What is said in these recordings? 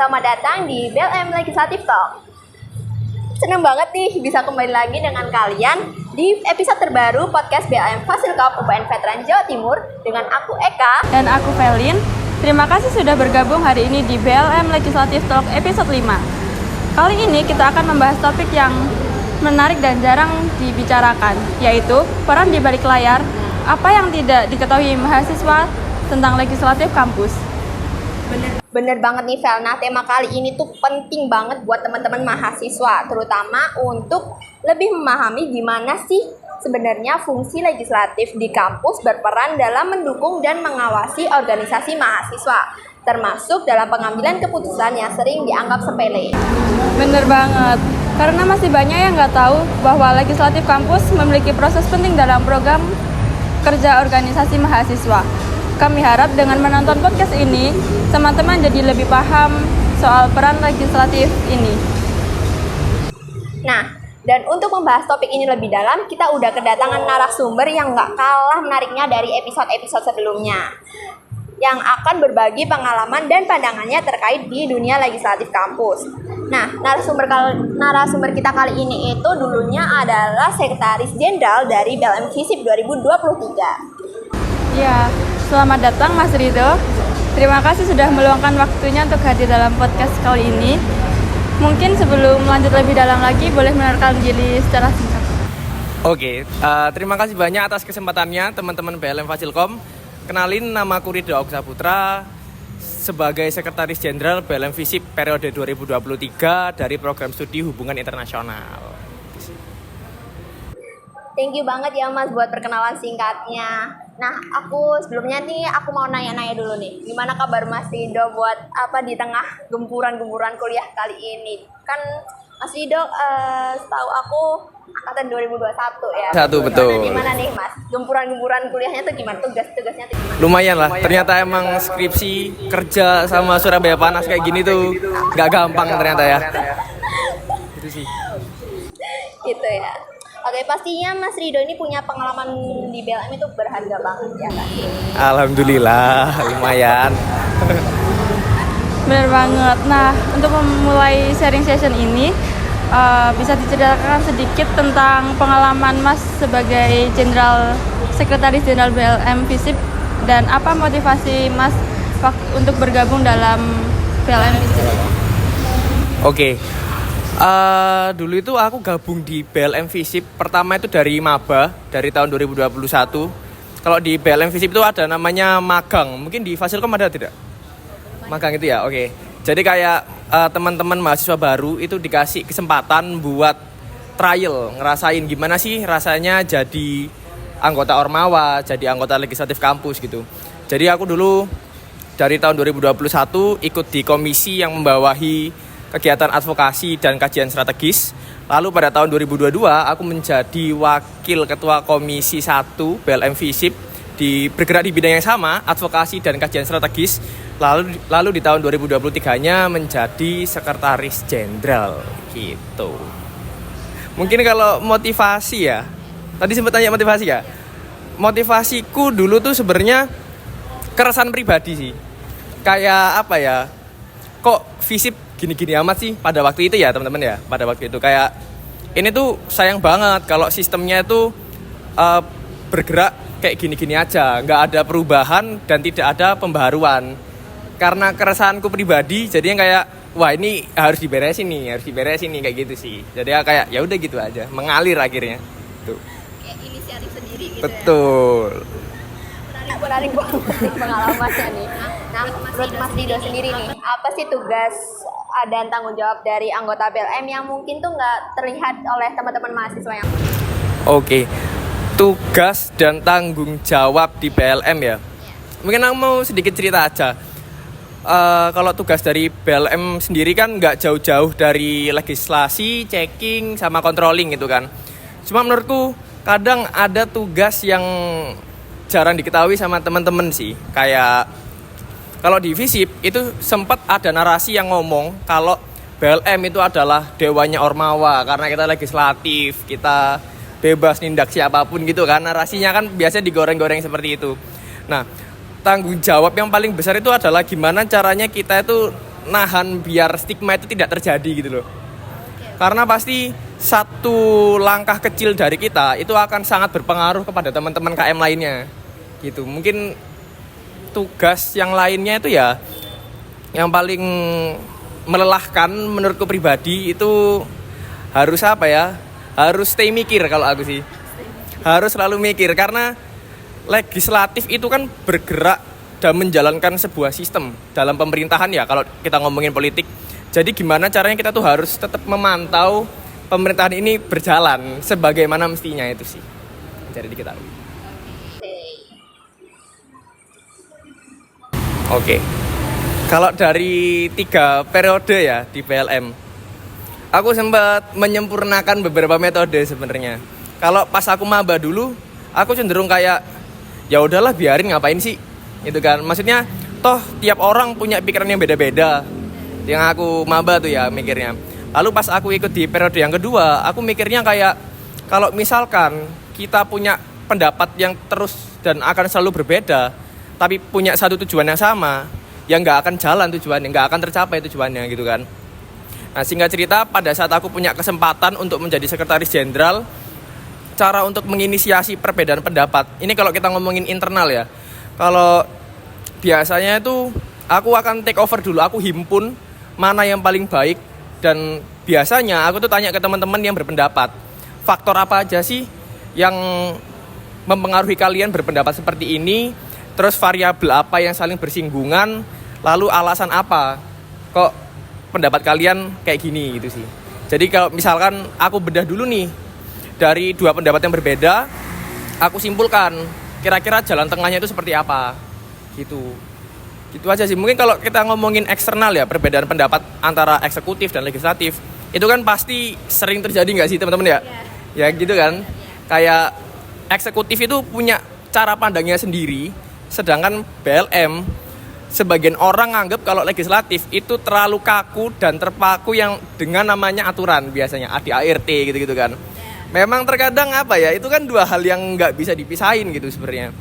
Selamat datang di BLM Legislative Talk. Senang banget nih bisa kembali lagi dengan kalian di episode terbaru podcast BLM Fasilkop UPN Veteran Jawa Timur dengan aku Eka dan aku Velin. Terima kasih sudah bergabung hari ini di BLM Legislative Talk episode 5. Kali ini kita akan membahas topik yang menarik dan jarang dibicarakan, yaitu peran di balik layar, apa yang tidak diketahui mahasiswa tentang legislatif kampus. Bener banget nih Vel, nah tema kali ini tuh penting banget buat teman-teman mahasiswa, terutama untuk lebih memahami gimana sih sebenarnya fungsi legislatif di kampus berperan dalam mendukung dan mengawasi organisasi mahasiswa, termasuk dalam pengambilan keputusan yang sering dianggap sepele. Bener banget, karena masih banyak yang nggak tahu bahwa legislatif kampus memiliki proses penting dalam program kerja organisasi mahasiswa. Kami harap dengan menonton podcast ini, teman-teman jadi lebih paham soal peran legislatif ini. Nah, dan untuk membahas topik ini lebih dalam, kita udah kedatangan narasumber yang gak kalah menariknya dari episode-episode sebelumnya, yang akan berbagi pengalaman dan pandangannya terkait di dunia legislatif kampus. Nah, narasumber kita kali ini itu dulunya adalah Sekretaris Jenderal dari BLM FISIP 2023. Ya, selamat datang Mas Ridho. Terima kasih sudah meluangkan waktunya untuk hadir dalam podcast kali ini. Mungkin sebelum lanjut lebih dalam lagi, boleh menerangkan diri secara singkat. Oke, terima kasih banyak atas kesempatannya teman-teman BLM Fasilkom. Kenalin, nama aku Ridho Saputra sebagai Sekretaris Jenderal BLM FISIP periode 2023 dari Program Studi Hubungan Internasional. Thank you banget ya Mas buat perkenalan singkatnya. Nah, sebelumnya nih aku mau nanya-nanya dulu nih. Gimana kabar Mas Ridho buat di tengah gempuran-gempuran kuliah kali ini? Kan Mas Ridho setahu aku angkatan 2021 ya. Satu, betul. Nah, gimana nih Mas? Gempuran-gempuran kuliahnya tuh gimana? Tugasnya tuh gimana? Lumayan lah, ternyata emang skripsi, kerja sama Surabaya Panas kayak gini tuh gak gampang ternyata ya. Gitu sih. Gitu ya. Oke, pastinya Mas Ridho ini punya pengalaman di BLM itu berharga banget ya kan? Alhamdulillah, lumayan. Benar banget. Nah, untuk memulai sharing session ini, bisa diceritakan sedikit tentang pengalaman Mas sebagai Sekretaris Jenderal BLM FISIP dan apa motivasi Mas untuk bergabung dalam BLM FISIP? Oke. Dulu itu aku gabung di BLM FISIP pertama itu dari maba dari tahun 2021. Kalau di BLM FISIP itu ada namanya magang. Mungkin di Fasilkom ada tidak? Magang itu ya, oke. Jadi kayak teman-teman mahasiswa baru itu dikasih kesempatan buat trial, ngerasain gimana sih rasanya jadi anggota Ormawa, jadi anggota legislatif kampus gitu. Jadi aku dulu dari tahun 2021 ikut di komisi yang membawahi kegiatan advokasi dan kajian strategis. Lalu pada tahun 2022 aku menjadi wakil ketua komisi 1 BLM FISIP bergerak di bidang yang sama, advokasi dan kajian strategis. Lalu di tahun 2023-nya menjadi sekretaris jenderal gitu. Mungkin kalau motivasi ya. Tadi sempat tanya motivasi ya. Motivasiku dulu tuh sebenarnya keresahan pribadi sih. Kayak apa ya? Kok FISIP gini-gini amat sih pada waktu itu ya teman-teman ya. Pada waktu itu kayak ini tuh sayang banget kalau sistemnya itu bergerak kayak gini-gini aja, nggak ada perubahan dan tidak ada pembaharuan. Karena keresahanku pribadi, jadinya kayak wah ini harus diberesin nih kayak gitu sih. Jadi kayak ya udah gitu aja, mengalir akhirnya. Tuh. Kayak inisiatif sendiri gitu. Betul. Ya. Menarik banget nih pengalamannya nih. Nah, menurut Mas Ridho sendiri nih, apa sih tugas dan tanggung jawab dari anggota BLM yang mungkin tuh nggak terlihat oleh teman-teman mahasiswa yang... Oke, tugas dan tanggung jawab di BLM ya. Mungkin aku mau sedikit cerita aja. Kalau tugas dari BLM sendiri kan nggak jauh-jauh dari legislasi, checking, sama controlling gitu kan. Cuma menurutku kadang ada tugas yang jarang diketahui sama teman-teman sih. Kayak kalau di FISIP itu sempat ada narasi yang ngomong kalau BLM itu adalah dewanya Ormawa karena kita legislatif, kita bebas nindak siapapun gitu kan. Narasinya kan biasanya digoreng-goreng seperti itu. Nah, tanggung jawab yang paling besar itu adalah gimana caranya kita itu nahan biar stigma itu tidak terjadi gitu loh. Karena pasti satu langkah kecil dari kita itu akan sangat berpengaruh kepada teman-teman KM lainnya gitu. Mungkin tugas yang lainnya itu ya yang paling melelahkan menurutku pribadi itu harus apa ya? Harus stay mikir kalau aku sih. Harus selalu mikir karena legislatif itu kan bergerak dan menjalankan sebuah sistem dalam pemerintahan ya kalau kita ngomongin politik. Jadi gimana caranya kita tuh harus tetap memantau pemerintahan ini berjalan sebagaimana mestinya itu sih. Jadi diketahui. Oke. Kalau dari 3 periode ya di PLM, aku sempat menyempurnakan beberapa metode sebenarnya. Kalau pas aku maba dulu, aku cenderung kayak ya udahlah biarin ngapain sih, gitu kan. Maksudnya toh tiap orang punya pikiran yang beda-beda. Yang aku maba tuh ya mikirnya. Lalu pas aku ikut di periode yang kedua, aku mikirnya kayak kalau misalkan kita punya pendapat yang terus dan akan selalu berbeda, tapi punya satu tujuan yang sama, ya nggak akan jalan tujuannya, nggak akan tercapai tujuannya gitu kan. Nah singkat cerita, pada saat aku punya kesempatan untuk menjadi sekretaris jenderal, cara untuk menginisiasi perbedaan pendapat, ini kalau kita ngomongin internal ya, kalau biasanya itu aku akan take over dulu, aku himpun mana yang paling baik, dan biasanya aku tuh tanya ke teman-teman yang berpendapat, faktor apa aja sih yang mempengaruhi kalian berpendapat seperti ini, terus variabel apa yang saling bersinggungan, lalu alasan apa kok pendapat kalian kayak gini gitu sih. Jadi kalau misalkan aku bedah dulu nih dari 2 pendapat yang berbeda, aku simpulkan kira-kira jalan tengahnya itu seperti apa gitu. Gitu aja sih. Mungkin kalau kita ngomongin eksternal ya, perbedaan pendapat antara eksekutif dan legislatif, itu kan pasti sering terjadi nggak sih teman-teman ya? Ya gitu kan. Kayak eksekutif itu punya cara pandangnya sendiri, sedangkan BLM sebagian orang nganggap kalau legislatif itu terlalu kaku dan terpaku yang dengan namanya aturan, biasanya ADART gitu-gitu kan. Memang terkadang apa ya, itu kan 2 hal yang nggak bisa dipisahin gitu sebenarnya.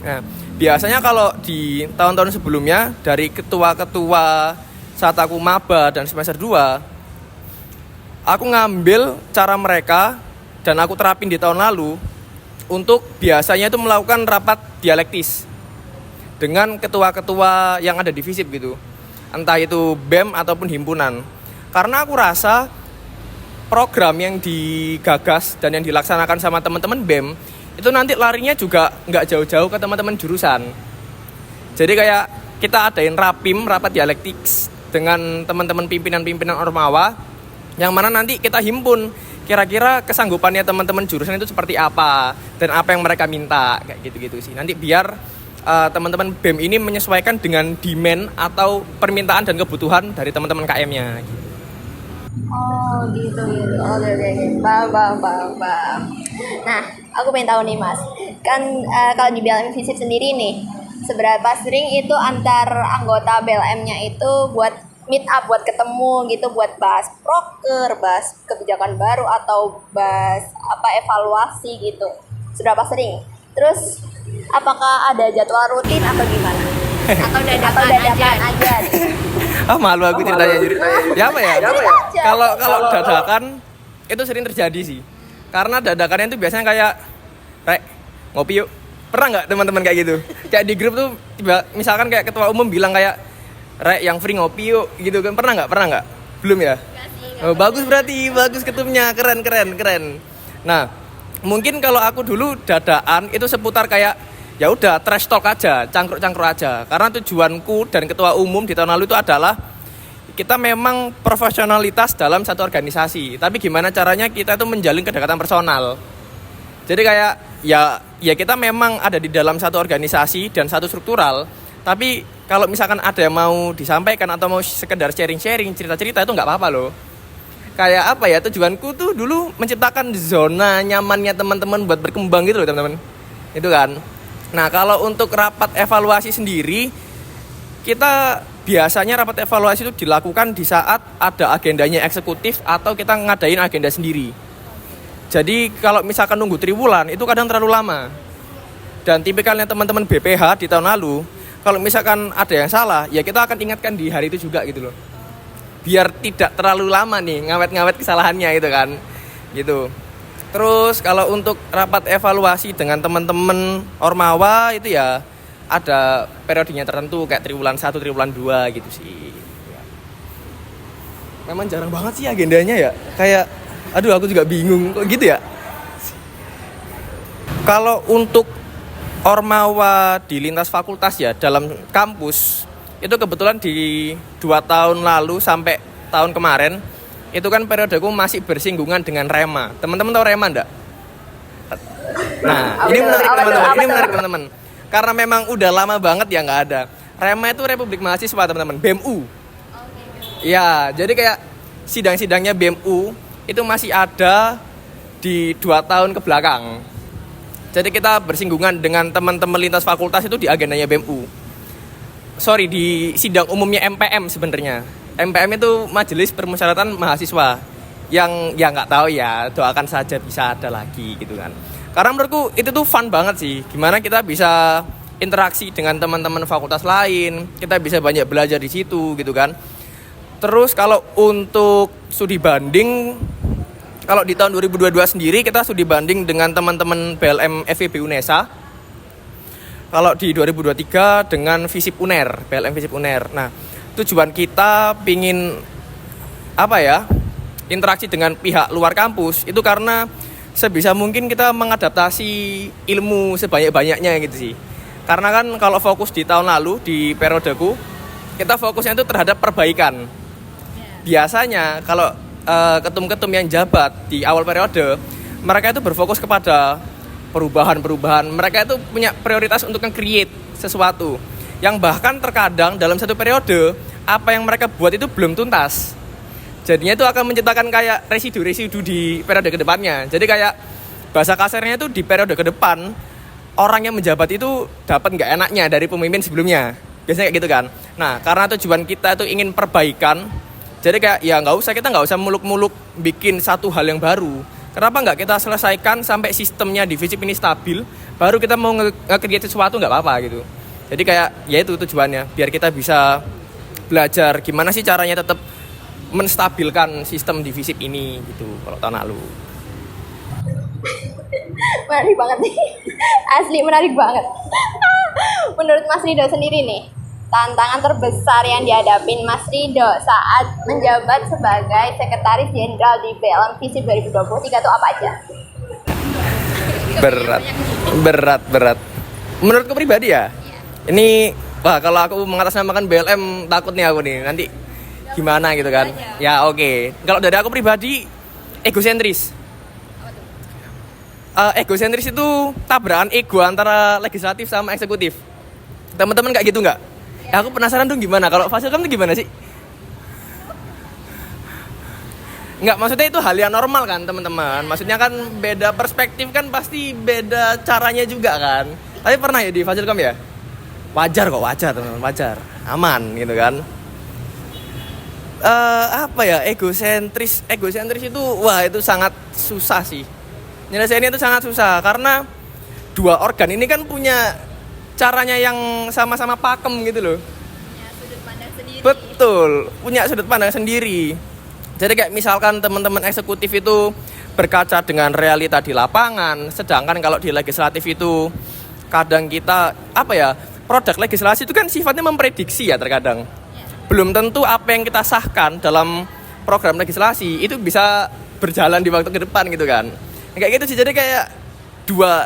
Nah, biasanya kalau di tahun-tahun sebelumnya dari ketua-ketua saat aku maba dan semester 2, aku ngambil cara mereka dan aku terapin di tahun lalu untuk biasanya itu melakukan rapat dialektis dengan ketua-ketua yang ada di FISIP gitu. Entah itu BEM ataupun himpunan. Karena aku rasa program yang digagas dan yang dilaksanakan sama teman-teman BEM itu nanti larinya juga nggak jauh-jauh ke teman-teman jurusan. Jadi kayak kita adain rapim, rapat dialektik dengan teman-teman pimpinan-pimpinan Ormawa, yang mana nanti kita himpun kira-kira kesanggupannya teman-teman jurusan itu seperti apa dan apa yang mereka minta, kayak gitu-gitu sih. Nanti biar teman-teman BEM ini menyesuaikan dengan demand atau permintaan dan kebutuhan dari teman-teman KM-nya. Oh gitu. Oke. Paham. Nah, aku pengen tahu nih Mas, kan kalau di BLM FISIP sendiri nih, seberapa sering itu antar anggota BLM-nya itu buat meet up, buat ketemu gitu, buat bahas proker, bahas kebijakan baru atau bahas evaluasi gitu. Seberapa sering? Terus apakah ada jadwal rutin atau gimana? Atau dadakan aja? Malu aku ceritanya jadi. Ya apa ya? Kalau dadakan itu sering terjadi sih. Karena dadakannya itu biasanya kayak Rek, ngopi yuk. Pernah nggak teman-teman kayak gitu? Kayak di grup tuh tiba misalkan kayak ketua umum bilang kayak Rek, yang free ngopi yuk gitu kan. Pernah nggak? Belum ya? Oh, bagus berarti, bagus ketumnya, keren. Nah, mungkin kalau aku dulu dadaan itu seputar kayak ya udah trash talk aja, cangkruk aja. Karena tujuanku dan ketua umum di tahun lalu itu adalah kita memang profesionalitas dalam satu organisasi, tapi gimana caranya kita itu menjalin kedekatan personal. Jadi kayak ya kita memang ada di dalam satu organisasi dan satu struktural, tapi kalau misalkan ada yang mau disampaikan atau mau sekedar sharing cerita-cerita itu nggak apa-apa loh. Kayak apa ya, tujuanku tuh dulu menciptakan zona nyamannya teman-teman buat berkembang gitu loh teman-teman. Itu kan. Nah kalau untuk rapat evaluasi sendiri, kita biasanya rapat evaluasi itu dilakukan di saat ada agendanya eksekutif atau kita ngadain agenda sendiri. Jadi kalau misalkan nunggu triwulan itu kadang terlalu lama. Dan tipikalnya teman-teman BPH di tahun lalu, kalau misalkan ada yang salah, ya kita akan ingatkan di hari itu juga gitu loh. Biar tidak terlalu lama nih ngawet-ngawet kesalahannya itu kan. Gitu. Terus kalau untuk rapat evaluasi dengan teman-teman Ormawa itu ya ada periodenya tertentu kayak triwulan 1, triwulan 2 gitu sih. Memang jarang banget sih agendanya ya. Kayak aduh aku juga bingung kok gitu ya. Kalau untuk Ormawa di lintas fakultas ya dalam kampus itu kebetulan di 2 tahun lalu sampai tahun kemarin itu kan periodeku masih bersinggungan dengan Rema. Teman-teman tahu Rema enggak? Nah, ini menarik teman-teman. Karena memang udah lama banget ya nggak ada. Rema itu Republik Mahasiswa teman-teman, BEMU. Ya, jadi kayak sidang-sidangnya BEMU itu masih ada di 2 tahun ke belakang. Jadi kita bersinggungan dengan teman-teman lintas fakultas itu di agendanya BEMU. Sorry, di sidang umumnya MPM sebenarnya. MPM itu Majelis Permusyawaratan Mahasiswa. Yang ya nggak tahu ya, doakan saja bisa ada lagi gitu kan. Karena menurutku itu tuh fun banget sih. Gimana kita bisa interaksi dengan teman-teman fakultas lain, kita bisa banyak belajar di situ gitu kan. Terus kalau untuk studi banding, kalau di tahun 2022 sendiri kita studi banding dengan teman-teman BLM FEB UNESA. Kalau di 2023 dengan FISIP UNER, BLM FISIP UNER. Nah, tujuan kita pingin interaksi dengan pihak luar kampus itu karena sebisa mungkin kita mengadaptasi ilmu sebanyak-banyaknya gitu sih. Karena kan kalau fokus di tahun lalu di periodeku kita fokusnya itu terhadap perbaikan. Biasanya kalau ketum-ketum yang jabat di awal periode, mereka itu berfokus kepada perubahan-perubahan. Mereka itu punya prioritas untuk nge-create sesuatu yang bahkan terkadang dalam satu periode apa yang mereka buat itu belum tuntas. Jadinya itu akan menciptakan kayak residu-residu di periode kedepannya. Jadi kayak bahasa kasarnya itu di periode ke depan orang yang menjabat itu dapat nggak enaknya dari pemimpin sebelumnya. Biasanya kayak gitu kan. Nah, karena tujuan kita itu ingin perbaikan, jadi kayak ya kita nggak usah muluk-muluk bikin satu hal yang baru. Kenapa nggak kita selesaikan sampai sistemnya di FISIP ini stabil, baru kita mau nge-create sesuatu nggak apa-apa gitu. Jadi kayak ya itu tujuannya, biar kita bisa belajar gimana sih caranya tetap menstabilkan sistem di FISIP ini gitu kalau tahun lalu. Menarik banget nih. Asli menarik banget. Menurut Mas Rido sendiri nih, tantangan terbesar yang dihadapin Mas Rido saat menjabat sebagai Sekretaris Jenderal di BLM FISIP 2023 itu apa aja? Berat. Menurutku pribadi ya, ini kalau aku mengatasnamakan BLM takut nih aku nih nanti gimana gitu kan. Ya oke. Kalau dari aku pribadi egosentris. Egosentris itu tabrakan ego antara legislatif sama eksekutif. Teman-teman kayak gitu nggak? Ya, aku penasaran dong gimana. Kalau Fasilkom itu gimana sih? Nggak, maksudnya itu hal yang normal kan teman-teman. Maksudnya kan beda perspektif kan pasti beda caranya juga kan. Tapi pernah ya di Fasilkom ya? Wajar teman-teman, wajar. Aman gitu kan. Egosentris itu wah itu sangat susah sih. Nyelesainnya itu sangat susah karena dua organ ini kan punya caranya yang sama-sama pakem gitu loh. Punya sudut pandang sendiri. Betul, punya sudut pandang sendiri. Jadi kayak misalkan teman-teman eksekutif itu berkaca dengan realita di lapangan, sedangkan kalau di legislatif itu kadang kita produk legislasi itu kan sifatnya memprediksi ya terkadang. Belum tentu apa yang kita sahkan dalam program legislasi itu bisa berjalan di waktu ke depan gitu kan. Kayak gitu sih, jadi kayak dua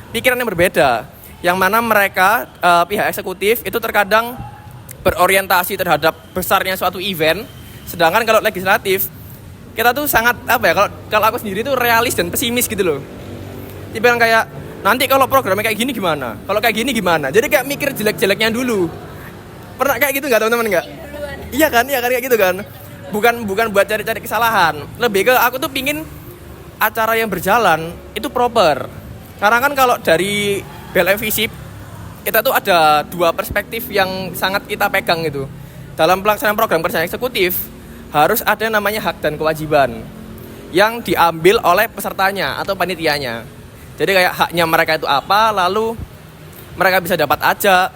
pikiran yang berbeda. Yang mana mereka pihak eksekutif itu terkadang berorientasi terhadap besarnya suatu event, sedangkan kalau legislatif kita tuh sangat kalau aku sendiri tuh realis dan pesimis gitu loh. Dibilang kayak nanti kalau programnya kayak gini gimana? Kalau kayak gini gimana? Jadi kayak mikir jelek-jeleknya dulu. Pernah kayak gitu nggak teman-teman nggak? Iya kan kayak gitu kan. Bukan buat cari-cari kesalahan. Lebih ke aku tuh pingin acara yang berjalan itu proper. Karena kan kalau dari BLM FISIP kita tuh ada dua perspektif yang sangat kita pegang gitu. Dalam pelaksanaan program kerja eksekutif harus ada yang namanya hak dan kewajiban yang diambil oleh pesertanya atau panitianya. Jadi kayak haknya mereka itu apa, lalu mereka bisa dapat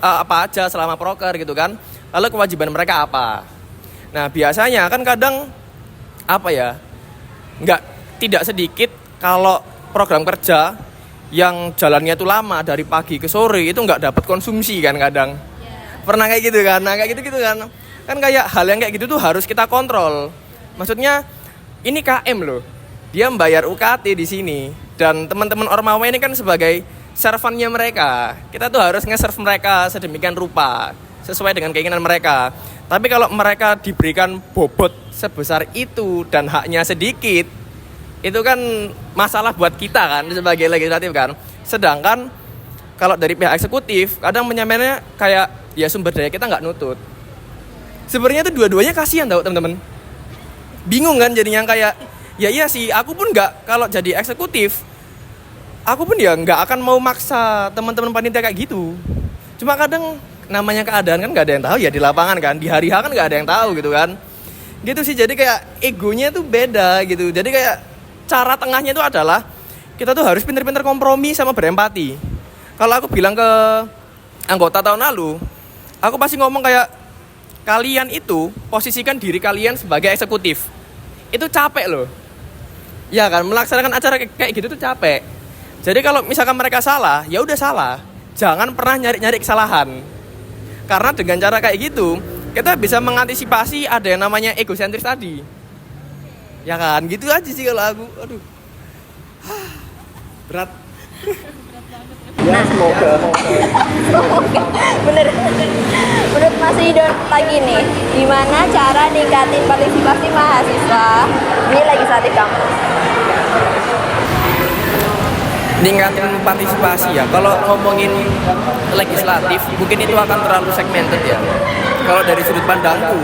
apa aja selama proker gitu kan. Lalu kewajiban mereka apa? Nah biasanya kan kadang tidak sedikit kalau program kerja yang jalannya itu lama dari pagi ke sore itu nggak dapat konsumsi kan kadang. Pernah kayak gitu kan? Nah kayak gitu kan. Kan kayak hal yang kayak gitu tuh harus kita kontrol. Maksudnya ini KM loh. Dia membayar UKT di sini dan teman-teman Ormawa ini kan sebagai servannya mereka. Kita tuh harus nge-serve mereka sedemikian rupa sesuai dengan keinginan mereka. Tapi kalau mereka diberikan bobot sebesar itu dan haknya sedikit, itu kan masalah buat kita kan sebagai legislatif kan. Sedangkan kalau dari pihak eksekutif kadang menyampaikannya kayak ya sumber daya kita nggak nutut. Sebenarnya itu dua-duanya kasihan tau teman-teman. Bingung kan jadinya kayak ya iya sih aku pun nggak, kalau jadi eksekutif aku pun ya nggak akan mau maksa teman-teman panitia kayak gitu. Cuma kadang namanya keadaan kan nggak ada yang tahu ya di lapangan kan, di hari H kan nggak ada yang tahu gitu kan. Gitu sih, jadi kayak egonya tuh beda gitu. Jadi kayak cara tengahnya itu adalah kita tuh harus pintar-pintar kompromi sama berempati. Kalau aku bilang ke anggota tahun lalu, aku pasti ngomong kayak kalian itu posisikan diri kalian sebagai eksekutif. Itu capek loh. Ya kan, melaksanakan acara kayak gitu tuh capek. Jadi kalau misalkan mereka salah, ya udah salah. Jangan pernah nyari-nyari kesalahan. Karena dengan cara kayak gitu, kita bisa mengantisipasi ada yang namanya egosentris tadi. Ya kan, gitu aja sih kalau aku. Aduh. Berat. Ya semoga. Bener. Menurut Mas Ridon lagi nih, gimana cara ningkatin partisipasi mahasiswa di legislatif kampus? Ningkatin partisipasi ya. Kalau ngomongin legislatif, mungkin itu akan terlalu segmented ya. Kalau dari sudut pandangku,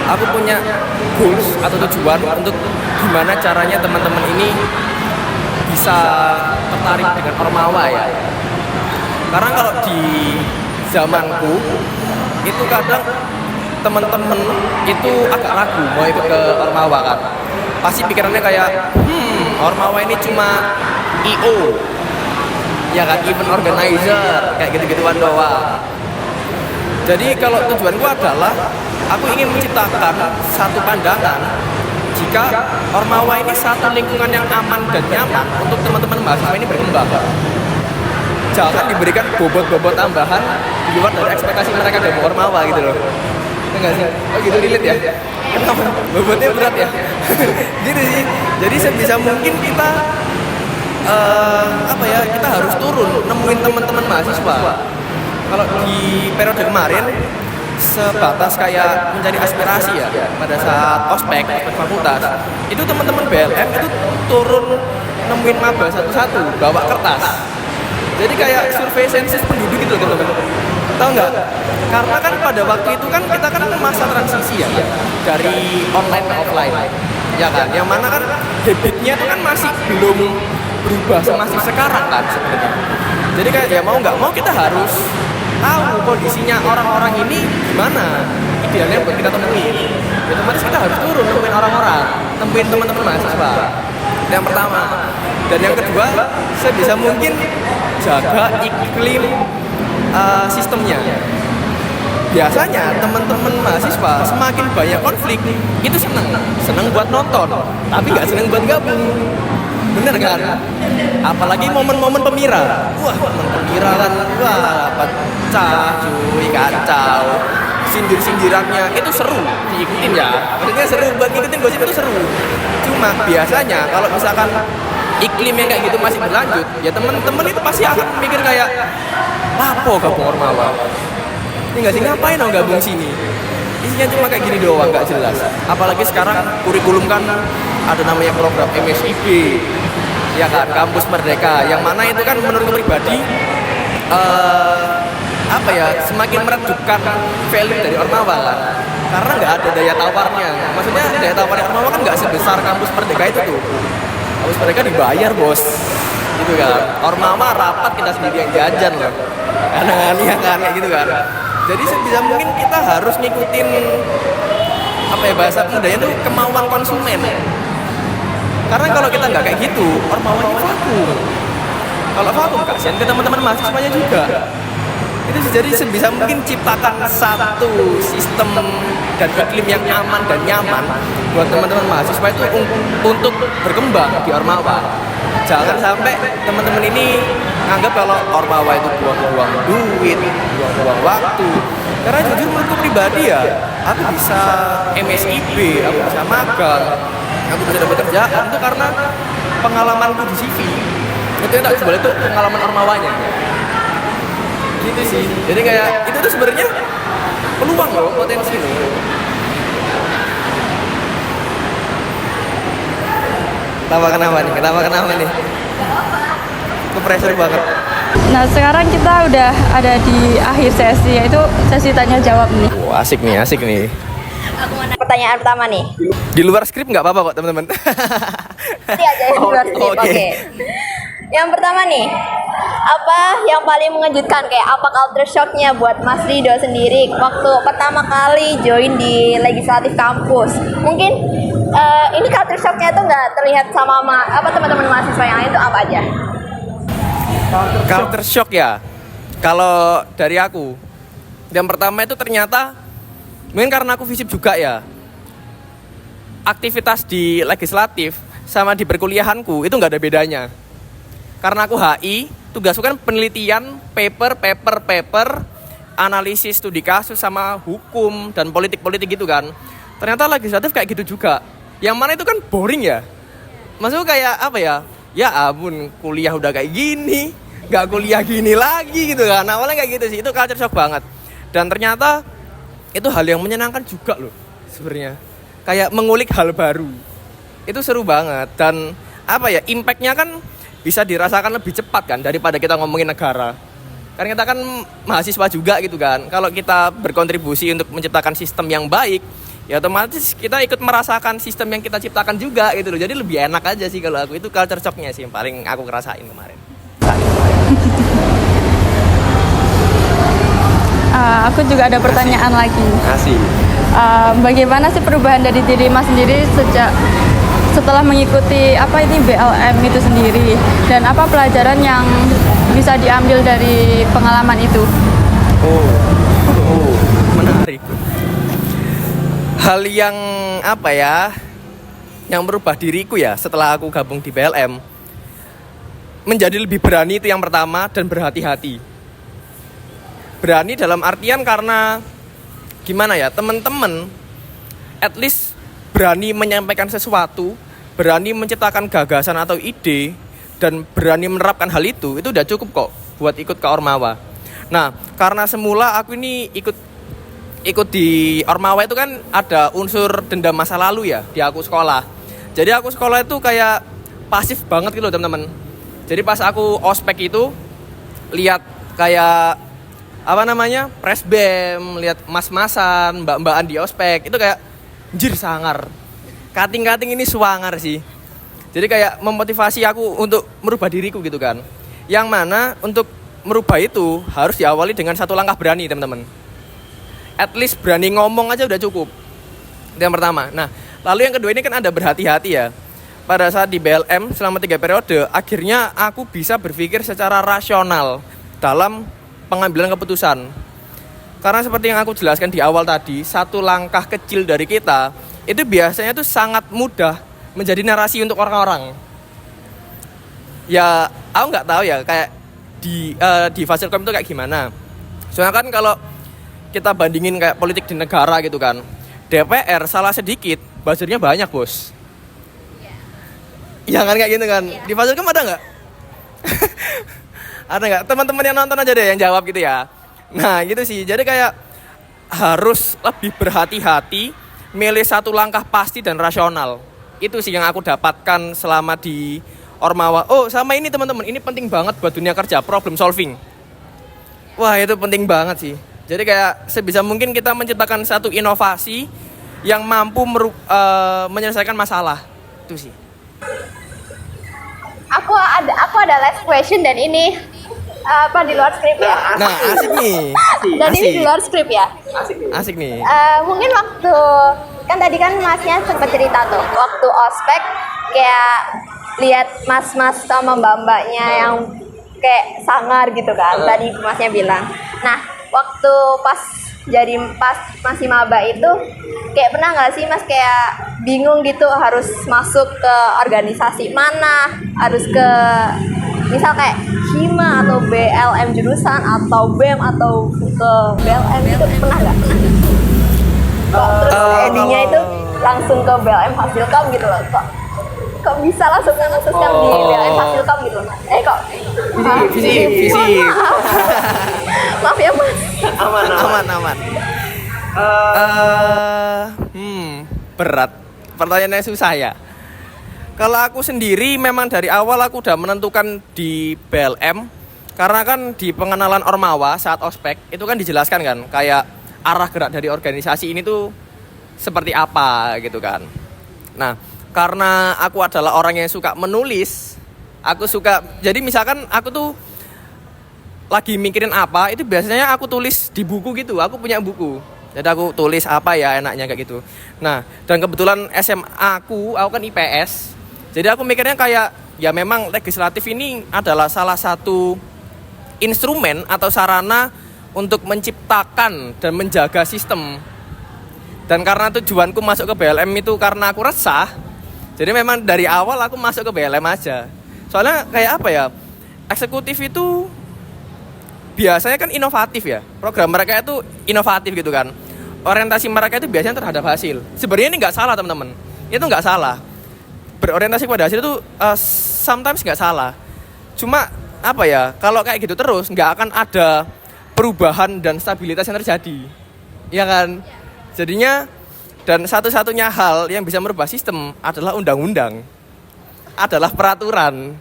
aku punya goals atau tujuan untuk gimana caranya teman-teman ini bisa tertarik dengan Ormawa ya. Karena kalau di zamanku itu kadang teman-teman itu agak ragu mau ikut ke Ormawa kan. Pasti pikirannya kayak Ormawa ini cuma IO ya kan, event organizer kayak gitu-gituan doang. Jadi kalau tujuanku adalah aku ingin menciptakan satu pandangan jika Ormawa ini satu lingkungan yang aman dan nyaman untuk teman-teman mahasiswa ini berkembang. Jangan diberikan bobot-bobot tambahan di luar dari ekspektasi mereka dari Ormawa gitu loh. Enggak sih? Oh gitu, relate ya? Bobotnya berat ya? Gitu sih. Jadi sebisa mungkin kita kita harus turun nemuin teman-teman mahasiswa. Kalau di periode kemarin sebatas kayak mencari aspirasi ya pada saat ospek fakultas, itu teman-teman BLM itu turun nemuin maba satu-satu bawa kertas. Jadi kayak survei sensus penduduk gitu teman-teman. Tahu nggak? Karena kan pada waktu itu kan kita kan masa transisi ya dari online ke offline, ya kan? Yang mana kan habitnya itu kan masih belum berubah semasif sekarang kan sebenarnya. Jadi kayak ya mau nggak mau kita harus tahu kondisinya orang-orang ini gimana, idealnya buat kita temuin. Ya otomatis kita harus turun nemuin orang-orang, nemuin teman-teman mahasiswa. Yang pertama. Dan yang kedua, sebisa mungkin jaga iklim sistemnya. Biasanya teman-teman mahasiswa semakin banyak konflik itu seneng buat nonton, tapi nggak seneng buat gabung. Bener kan? Apalagi momen-momen pemira. Wah, momen pemira kan, wah, pecah, cuy, kacau. Sindir-sindirannya itu seru diikutin ya. Maksudnya seru buat ngikutin gosip itu seru. Cuma biasanya kalau misalkan iklim yang kayak gitu masih berlanjut, ya temen-temen itu pasti akan mikir kayak lapo gabung Ormawa. Ini nggak sih, ngapain dong gabung sini? Isinya cuma kayak gini doang, nggak jelas. Apalagi sekarang kurikulum kan ada namanya program MSIB, ya kan, Kampus Merdeka, yang mana itu kan menurut pribadi semakin meredupkan value dari Ormawa kan, karena nggak ada daya tawarnya. Maksudnya daya tawarnya Ormawa kan nggak sebesar Kampus Merdeka itu tuh. Kampus Merdeka dibayar bos, gitu kan. Ormawa rapat kita sendiri yang jajan loh, kan ya kan kayak gitu kan. Jadi sebisa mungkin kita harus ngikutin bahasa mudanya tuh kemauan konsumen. Karena kalau kita nggak kayak gitu, Ormawa ini vakum. Kalau vakum kasihan ke teman-teman mahasiswanya juga. Itu sih, jadi sebisa mungkin ciptakan satu sistem dan iklim yang aman dan nyaman buat teman-teman mahasiswa itu untuk berkembang di Ormawa. Jangan sampai teman-teman ini nganggap kalau Ormawa itu buang-buang duit, buang-buang waktu. Karena jujur menurutku pribadi ya, aku bisa MSIB, aku bisa magang, aku bisa dapat kerjaan itu karena pengalamanku di CV. Itu yang tak jual itu pengalaman Ormawanya. Gitu sih. Jadi kayak itu tuh sebenarnya peluang loh, potensi loh. Kenapa nih? Aku pressure banget. Nah, sekarang kita udah ada di akhir sesi, yaitu sesi tanya jawab nih. Wah, asik nih. Pertanyaan pertama nih. Di luar skrip nggak apa-apa kok teman-teman. Nanti aja yang luar skrip. Oke. Yang pertama nih, apa yang paling mengejutkan, kayak apa culture shocknya buat Mas Rido sendiri waktu pertama kali join di legislatif kampus? Mungkin ini culture shocknya tuh nggak terlihat sama teman-teman mahasiswa yang lain itu apa aja? Culture shock ya. Kalau dari aku, yang pertama itu ternyata mungkin karena aku FISIP juga ya. Aktivitas di legislatif sama di perkuliahanku itu nggak ada bedanya. Karena aku HI, tugasku kan penelitian, paper, analisis studi kasus sama hukum dan politik gitu kan. Ternyata legislatif kayak gitu juga. Yang mana itu kan boring ya. Maksudku kayak apa ya? Ya ampun, kuliah udah kayak gini, gak kuliah gini lagi gitu kan. Awalnya kayak gitu sih, itu culture shock banget. Dan ternyata itu hal yang menyenangkan juga loh sebenarnya. Kayak mengulik hal baru. Itu seru banget dan apa ya? Impact-nya kan bisa dirasakan lebih cepat kan daripada kita ngomongin negara. Karena kita kan mahasiswa juga gitu kan. Kalau kita berkontribusi untuk menciptakan sistem yang baik, ya otomatis kita ikut merasakan sistem yang kita ciptakan juga gitu loh. Jadi lebih enak aja sih kalau aku. Itu culture shock-nya sih yang paling aku ngerasain kemarin. Aku juga ada pertanyaan lagi. Asik. Bagaimana sih perubahan dari diri Mas sendiri setelah mengikuti BLM itu sendiri, dan apa pelajaran yang bisa diambil dari pengalaman itu? Oh, menarik. Hal yang yang merubah diriku ya setelah aku gabung di BLM, menjadi lebih berani itu yang pertama, dan berhati-hati. Berani dalam artian karena gimana ya, teman-teman at least berani menyampaikan sesuatu, berani menciptakan gagasan atau ide, dan berani menerapkan hal itu udah cukup kok buat ikut ke Ormawa. Nah, karena semula aku ini ikut di Ormawa itu kan ada unsur dendam masa lalu ya di aku sekolah. Jadi aku sekolah itu kayak pasif banget gitu loh teman-teman. Jadi pas aku ospek itu lihat kayak press BEM, lihat mas-masan, mbak-mbakan di ospek, itu kayak anjir sangar. Kating-kating ini suangar sih. Jadi kayak memotivasi aku untuk merubah diriku gitu kan. Yang mana untuk merubah itu harus diawali dengan satu langkah berani teman-teman. At least berani ngomong aja udah cukup. Itu yang pertama. Nah, lalu yang kedua ini kan ada berhati-hati ya. Pada saat di BLM selama 3 periode, akhirnya aku bisa berpikir secara rasional dalam pengambilan keputusan. Karena seperti yang aku jelaskan di awal tadi, satu langkah kecil dari kita itu biasanya tuh sangat mudah menjadi narasi untuk orang-orang. Ya, aku nggak tahu ya kayak di Fasilkom itu kayak gimana. Soalnya kan kalau kita bandingin kayak politik di negara gitu kan, DPR salah sedikit, buzzernya banyak bos. Ya kan kayak gitu kan. Di Fasilkom ada nggak? Ada nggak? Teman-teman yang nonton aja deh yang jawab gitu ya. Nah gitu sih. Jadi kayak harus lebih berhati-hati, milih satu langkah pasti dan rasional. Itu sih yang aku dapatkan selama di Ormawa. Oh sama ini teman-teman, ini penting banget buat dunia kerja, problem solving. Wah itu penting banget sih. Jadi kayak sebisa mungkin kita menciptakan satu inovasi yang mampu menyelesaikan masalah. Itu sih. Aku ada last question dan ini di luar skrip ya. Nah asik nih. Dan ini di luar skrip ya. Asik nih. Mungkin waktu kan tadi kan masnya sempat cerita tuh waktu ospek kayak lihat mas-mas sama mbak-mbaknya yang kayak sangar gitu kan. Tadi masnya bilang. Nah, waktu pas masih maba itu kayak pernah nggak sih mas kayak bingung gitu harus masuk ke organisasi mana, harus ke misal kayak Hima atau BLM jurusan atau BEM atau ke BLM itu pernah nggak? Terus endingnya itu langsung ke BLM Fasilkom gitu loh. Kok bisa langsung memutuskan di BLM Fasilkom gitu loh? Kok Fisip. maaf ya mas. Aman. Berat. Pertanyaannya susah ya. Kalau aku sendiri memang dari awal aku udah menentukan di BLM karena kan di pengenalan Ormawa saat ospek itu kan dijelaskan kan kayak arah gerak dari organisasi ini tuh seperti apa gitu kan. Nah, karena aku adalah orang yang suka menulis, jadi misalkan aku tuh lagi mikirin apa, itu biasanya aku tulis di buku gitu. Aku punya buku. Jadi aku tulis apa ya enaknya kayak gitu. Nah, dan kebetulan SMA aku kan IPS. Jadi aku mikirnya kayak ya memang legislatif ini adalah salah satu instrumen atau sarana untuk menciptakan dan menjaga sistem. Dan karena tujuanku masuk ke BLM itu karena aku resah. Jadi memang dari awal aku masuk ke BLM aja. Soalnya kayak apa ya? Eksekutif itu biasanya kan inovatif ya. Program mereka itu inovatif gitu kan. Orientasi mereka itu biasanya terhadap hasil. Sebenarnya ini nggak salah teman-teman. Itu nggak salah. Berorientasi pada hasil itu sometimes nggak salah. Cuma apa ya? Kalau kayak gitu terus nggak akan ada perubahan dan stabilitas yang terjadi. Ya kan? Jadinya dan satu-satunya hal yang bisa merubah sistem adalah undang-undang. Adalah peraturan.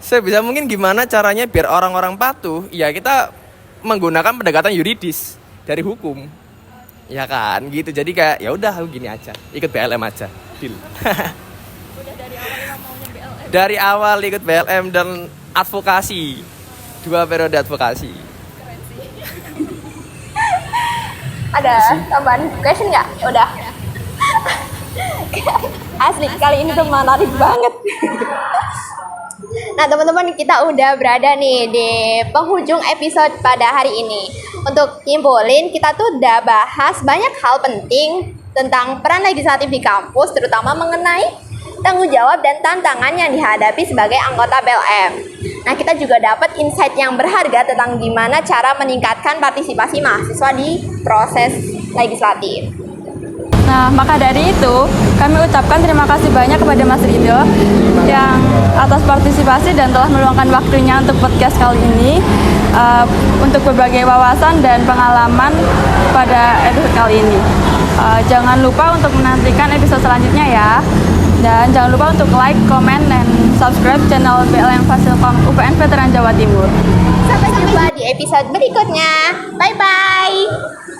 Sebisa mungkin gimana caranya biar orang-orang patuh? Ya kita menggunakan pendekatan yuridis dari hukum. Ya kan, gitu. Jadi kayak ya udah aku gini aja, ikut BLM aja. Deal. Udah dari awal emang maunya BLM. Dari awal ikut BLM dan advokasi. 2 periode advokasi. Keren sih. Ada tambahan question nggak? Udah. Asli kali ini tuh menarik banget. Nah teman-teman, kita udah berada nih di penghujung episode pada hari ini. Untuk nyimpulin, kita tuh udah bahas banyak hal penting tentang peran legislatif di kampus, terutama mengenai tanggung jawab dan tantangan yang dihadapi sebagai anggota BLM. Nah, kita juga dapat insight yang berharga tentang gimana cara meningkatkan partisipasi mahasiswa di proses legislatif. Nah, maka dari itu, kami ucapkan terima kasih banyak kepada Mas Rido yang atas partisipasi dan telah meluangkan waktunya untuk podcast kali ini untuk berbagai wawasan dan pengalaman pada episode kali ini. Jangan lupa untuk menantikan episode selanjutnya ya. Dan jangan lupa untuk like, comment, dan subscribe channel BLM Fasilkom UPN Veteran Jawa Timur. Sampai jumpa di episode berikutnya. Bye-bye.